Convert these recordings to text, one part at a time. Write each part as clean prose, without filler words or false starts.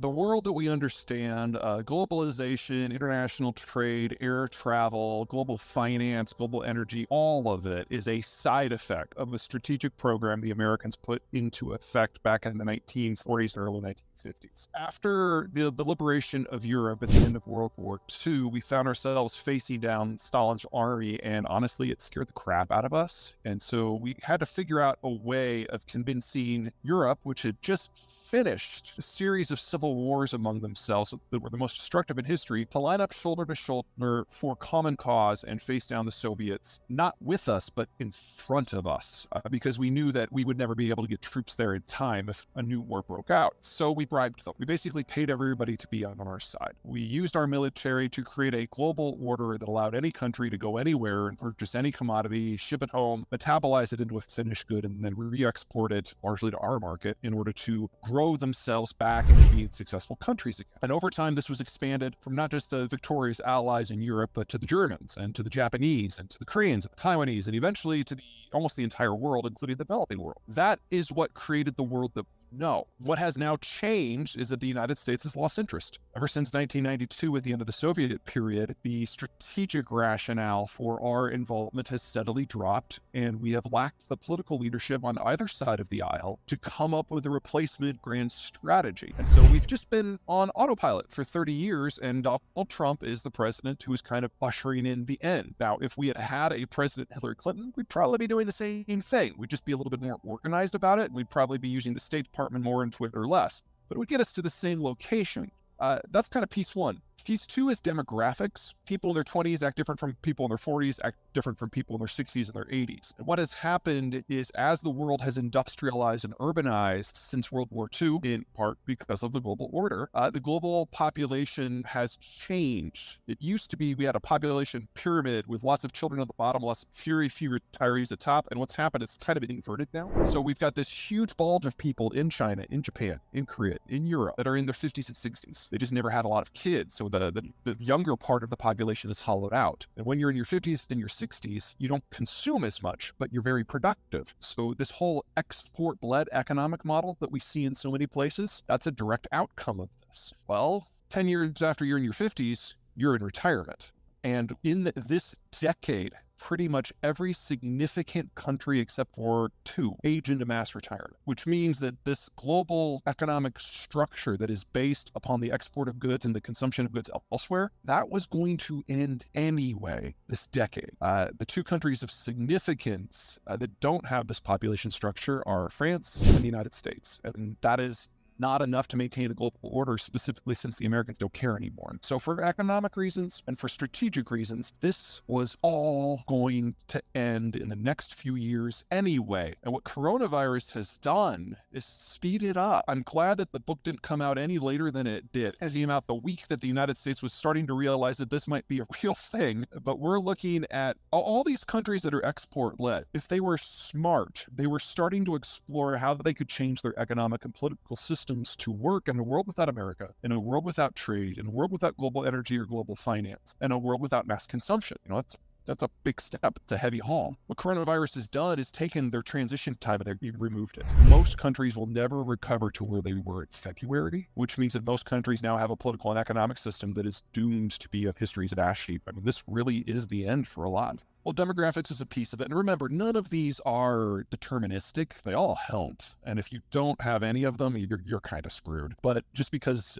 the world that we understand, globalization, international trade, air travel, global finance, global energy, all of it is a side effect of a strategic program the Americans put into effect back in the 1940s and early 1950s. After the liberation of Europe at the end of World War II, we found ourselves facing down Stalin's army, and honestly, it scared the crap out of us. And so we had to figure out a way of convincing Europe, which had just finished a series of civil wars among themselves that were the most destructive in history, to line up shoulder to shoulder for common cause and face down the Soviets, not with us, but in front of us, because we knew that we would never be able to get troops there in time if a new war broke out. So we bribed them. We basically paid everybody to be on our side. We used our military to create a global order that allowed any country to go anywhere and purchase any commodity, ship it home, metabolize it into a finished good, and then re-export it largely to our market in order to grow themselves back into being successful countries again. And over time, this was expanded from not just the victorious allies in Europe, but to the Germans and to the Japanese and to the Koreans and the Taiwanese, and eventually to almost the entire world, including the developing world. That is what created the world that we know. What has now changed is that the United States has lost interest. Ever since 1992, at the end of the Soviet period, the strategic rationale for our involvement has steadily dropped, and we have lacked the political leadership on either side of the aisle to come up with a replacement grand strategy. And so we've just been on autopilot for 30 years, and Donald Trump is the president who is kind of ushering in the end. Now, if we had had a President Hillary Clinton, we'd probably be doing the same thing. We'd just be a little bit more organized about it. We'd probably be using the State Department more and Twitter less, but it would get us to the same location. That's kind of piece one. Piece two is demographics. People in their 20s act different from people in their 40s, act different from people in their 60s and their 80s. And what has happened is, as the world has industrialized and urbanized since World War II, in part because of the global order, the global population has changed. It used to be we had a population pyramid with lots of children at the bottom, lots of very few retirees at the top. And what's happened, it's kind of inverted now. So we've got this huge bulge of people in China, in Japan, in Korea, in Europe that are in their 50s and 60s. They just never had a lot of kids. So the younger part of the population is hollowed out. And when you're in your 50s and your 60s, you don't consume as much, but you're very productive. So this whole export-led economic model that we see in so many places, that's a direct outcome of this. Well, 10 years after you're in your 50s, you're in retirement. And in this decade, pretty much every significant country except for two age into mass retirement, which means that this global economic structure that is based upon the export of goods and the consumption of goods elsewhere, that was going to end anyway this decade. The two countries of significance that don't have this population structure are France and the United States. And that is not enough to maintain a global order, specifically since the Americans don't care anymore. So for economic reasons and for strategic reasons, this was all going to end in the next few years anyway. And what coronavirus has done is speed it up. I'm glad that the book didn't come out any later than it did. It came out the week that the United States was starting to realize that this might be a real thing. But we're looking at all these countries that are export-led. If they were smart, they were starting to explore how they could change their economic and political systems to work in a world without America, in a world without trade, in a world without global energy or global finance, in a world without mass consumption. That's a big step. It's a heavy haul. What coronavirus has done is taken their transition time and they've removed it. Most countries will never recover to where they were in February, which means that most countries now have a political and economic system that is doomed to be a history's ash heap. I mean, this really is the end for a lot. Well, demographics is a piece of it. And remember, none of these are deterministic. They all help. And if you don't have any of them, you're kind of screwed. But just because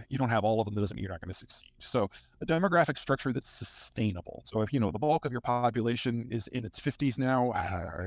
you don't have all of them, that doesn't mean you're not going to succeed. So a demographic structure that's sustainable. So if, the bulk of your population is in its 50s now,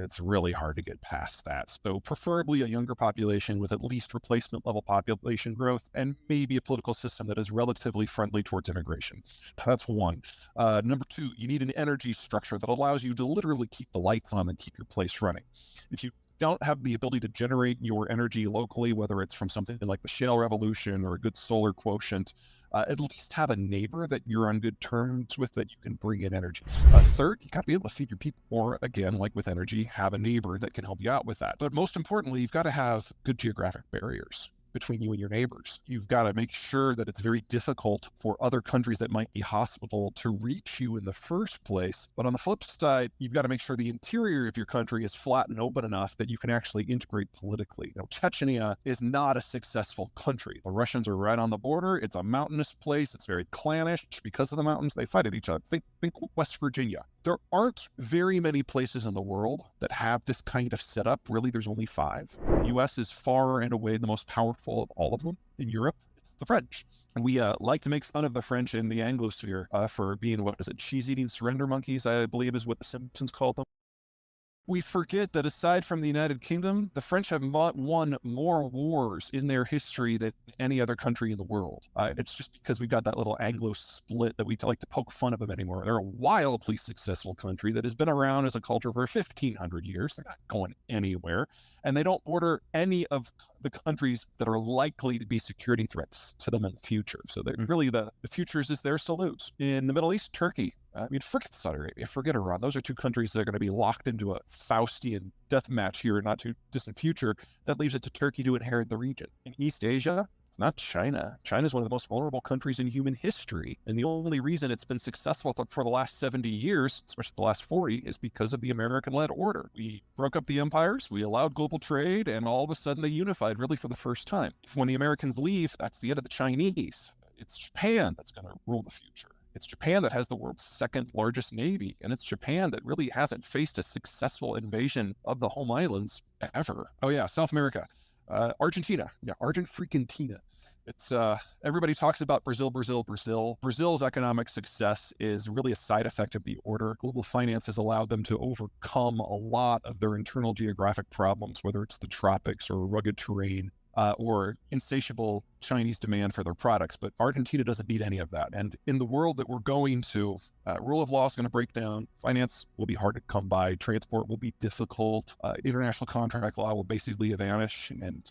it's really hard to get past that. So preferably a younger population with at least replacement level population growth and maybe a political system that is relatively friendly towards immigration. That's one. Number two, you need an energy structure that allows you to literally keep the lights on and keep your place running. If you don't have the ability to generate your energy locally, whether it's from something like the shale revolution or a good solar quotient, at least have a neighbor that you're on good terms with that you can bring in energy. Third, you got to be able to feed your people, or again, like with energy, have a neighbor that can help you out with that. But most importantly, you've got to have good geographic barriers. between you and your neighbors. You've got to make sure that it's very difficult for other countries that might be hostile to reach you in the first place. But on the flip side, you've got to make sure the interior of your country is flat and open enough that you can actually integrate politically. Chechnya is not a successful country. The Russians are right on the border. It's a mountainous place. It's very clannish. Because of the mountains, they fight at each other. Think West Virginia. There aren't very many places in the world that have this kind of setup. Really, there's only 5. The U.S. is far and away the most powerful of all of them. In Europe, it's the French. And we like to make fun of the French in the Anglosphere for being, cheese-eating surrender monkeys, I believe is what The Simpsons called them. We forget that aside from the United Kingdom, the French have won more wars in their history than any other country in the world. It's just because we've got that little Anglo split that we like to poke fun of them anymore. They're a wildly successful country that has been around as a culture for 1,500 years. They're not going anywhere. And they don't border any of the countries that are likely to be security threats to them in the future. So really the future is theirs to lose. In the Middle East, Turkey. Forget Saudi Arabia, forget Iran. Those are 2 countries that are going to be locked into a Faustian death match here in not too distant future. That leaves it to Turkey to inherit the region. In East Asia, it's not China. China is one of the most vulnerable countries in human history. And the only reason it's been successful for the last 70 years, especially the last 40, is because of the American-led order. We broke up the empires, we allowed global trade, and all of a sudden they unified really for the first time. When the Americans leave, that's the end of the Chinese. It's Japan that's going to rule the future. It's Japan that has the world's 2nd largest navy, and it's Japan that really hasn't faced a successful invasion of the home islands ever. Oh yeah, South America, Argentina. Yeah, Argent-freaking-tina. It's everybody talks about Brazil. Brazil's economic success is really a side effect of the order. Global finance has allowed them to overcome a lot of their internal geographic problems, whether it's the tropics or rugged terrain. Or insatiable Chinese demand for their products. But Argentina doesn't need any of that. And in the world that we're going to, rule of law is going to break down. Finance will be hard to come by. Transport will be difficult. International contract law will basically vanish. And,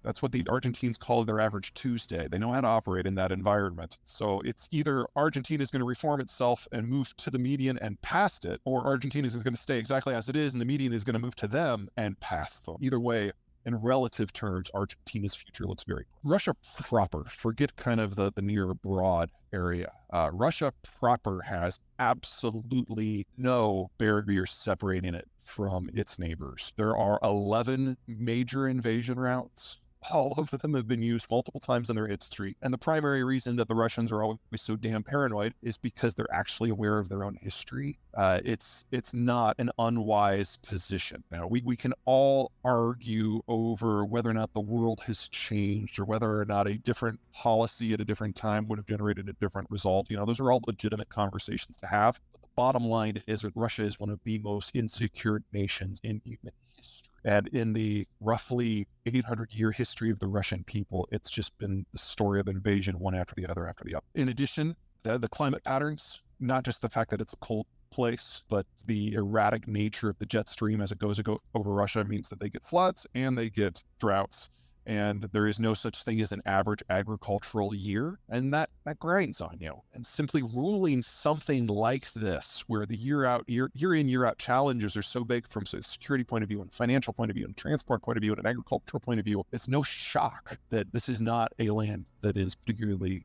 that's what the Argentines call their average Tuesday. They know how to operate in that environment. So it's either Argentina is going to reform itself and move to the median and past it, or Argentina is going to stay exactly as it is, and the median is going to move to them and past them. Either way, in relative terms, Argentina's future looks very good. Russia proper, forget kind of the near broad area. Russia proper has absolutely no barriers separating it from its neighbors. There are 11 major invasion routes. All of them have been used multiple times in their history. And the primary reason that the Russians are always so damn paranoid is because they're actually aware of their own history. It's not an unwise position. Now, we can all argue over whether or not the world has changed or whether or not a different policy at a different time would have generated a different result. Those are all legitimate conversations to have. But the bottom line is that Russia is one of the most insecure nations in human history. And in the roughly 800-year history of the Russian people, it's just been the story of invasion one after the other after the other. In addition, the climate patterns, not just the fact that it's a cold place, but the erratic nature of the jet stream as it goes over Russia means that they get floods and they get droughts. And there is no such thing as an average agricultural year, and that grinds on you. And simply ruling something like this, where the year in, year out challenges are so big from a security point of view and financial point of view and transport point of view and an agricultural point of view, it's no shock that this is not a land that is particularly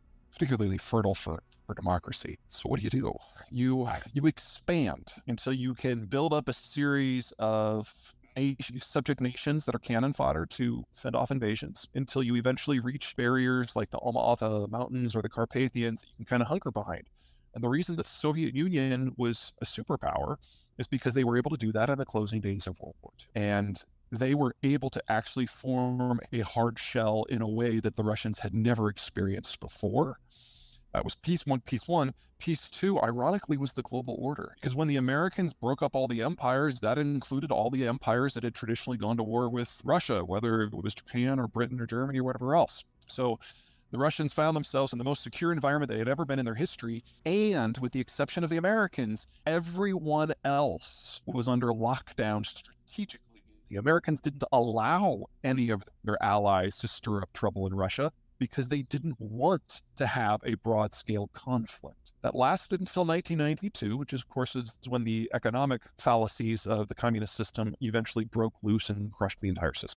fertile for democracy. So what do? You expand until you can build up a series of subject nations that are cannon fodder to fend off invasions until you eventually reach barriers like the Alma-Ata Mountains or the Carpathians that you can kind of hunker behind. And the reason that the Soviet Union was a superpower is because they were able to do that in the closing days of World War II. And they were able to actually form a hard shell in a way that the Russians had never experienced before. That was piece one. Piece two, ironically, was the global order. Because when the Americans broke up all the empires, that included all the empires that had traditionally gone to war with Russia, whether it was Japan or Britain or Germany or whatever else. So the Russians found themselves in the most secure environment they had ever been in their history. And with the exception of the Americans, everyone else was under lockdown strategically. The Americans didn't allow any of their allies to stir up trouble in Russia, because they didn't want to have a broad-scale conflict. That lasted until 1992, which of course is when the economic fallacies of the communist system eventually broke loose and crushed the entire system.